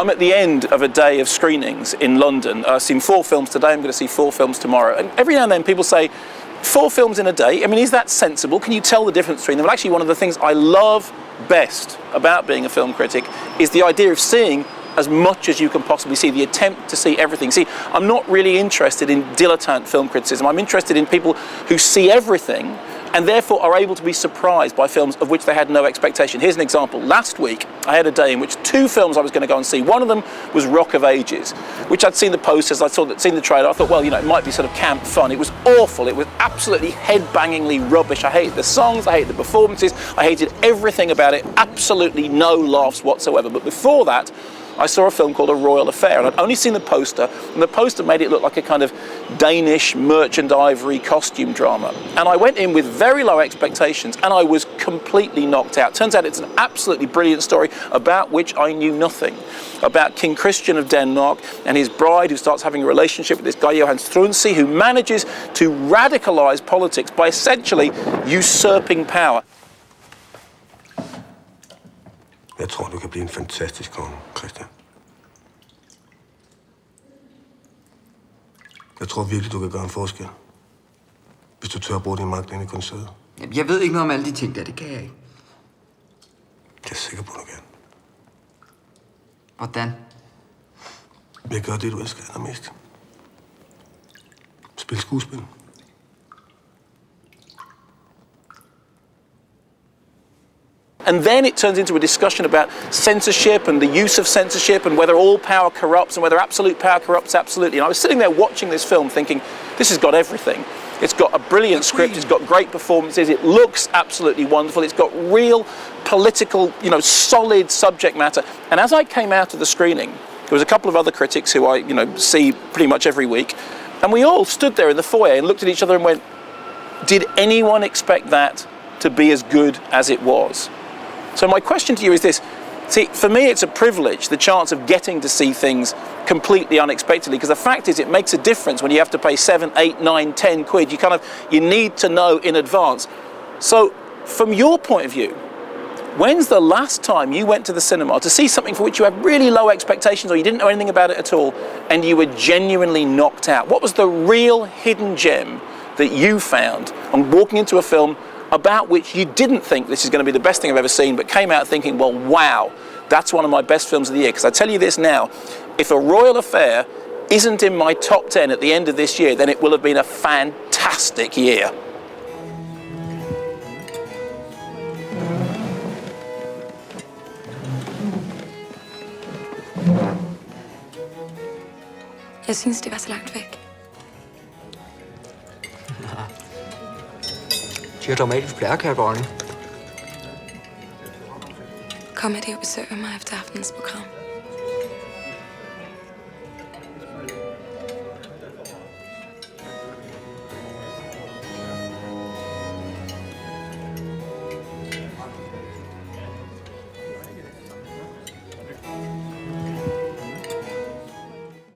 I'm at the end of a day of screenings in London. I've seen 4 films today, I'm going to see 4 films tomorrow. And every now and then people say, 4 films in a day, I mean, is that sensible? Can you tell the difference between them? Well, actually, one of the things I love best about being a film critic is the idea of seeing as much as you can possibly see, the attempt to see everything. See, I'm not really interested in dilettante film criticism. I'm interested in people who see everything and therefore are able to be surprised by films of which they had no expectation. Here's an example. Last week, I had a day in which 2 films I was going to go and see. One of them was Rock of Ages, which I'd seen the posters, I'd seen the trailer. I thought, well, you know, it might be sort of camp fun. It was awful. It was absolutely head-bangingly rubbish. I hated the songs, I hated the performances, I hated everything about it. Absolutely no laughs whatsoever. But before that, I saw a film called A Royal Affair, and I'd only seen the poster, and the poster made it look like a kind of Danish merchant ivory costume drama. And I went in with very low expectations, and I was completely knocked out. Turns out it's an absolutely brilliant story about which I knew nothing. About King Christian of Denmark and his bride who starts having a relationship with this guy Johan Struensee, who manages to radicalise politics by essentially usurping power. Jeg tror, du kan blive en fantastisk konge, Christian. Jeg tror virkelig, du kan gøre en forskel, hvis du tør at bruge din magt inde i koncertet. Jeg ved ikke noget om alle de ting der, det kan jeg ikke. Jeg er sikker på, du kan. Hvordan? Jeg gør det, du elsker allermest. Spil skuespil. And then it turns into a discussion about censorship and the use of censorship and whether all power corrupts and whether absolute power corrupts absolutely. And I was sitting there watching this film thinking, this has got everything. It's got a brilliant script, it's got great performances, it looks absolutely wonderful, it's got real political, you know, solid subject matter. And as I came out of the screening, there was a couple of other critics who I, you know, see pretty much every week, and we all stood there in the foyer and looked at each other and went, did anyone expect that to be as good as it was? So my question to you is this. See, for me it's a privilege, the chance of getting to see things completely unexpectedly, because the fact is it makes a difference when you have to pay 7, 8, 9, 10 quid. You need to know in advance. So from your point of view, when's the last time you went to the cinema to see something for which you had really low expectations or you didn't know anything about it at all and you were genuinely knocked out? What was the real hidden gem that you found on walking into a film about which you didn't think this is going to be the best thing I've ever seen, but came out thinking, well, wow, that's one of my best films of the year? Because I tell you this now, if A Royal Affair isn't in my top 10 at the end of this year, then it will have been a fantastic year. Jeg synes, det var så langt væk. De har dramatisk plærkær, dronning. Kom med det og besøg mig efter aftenens program.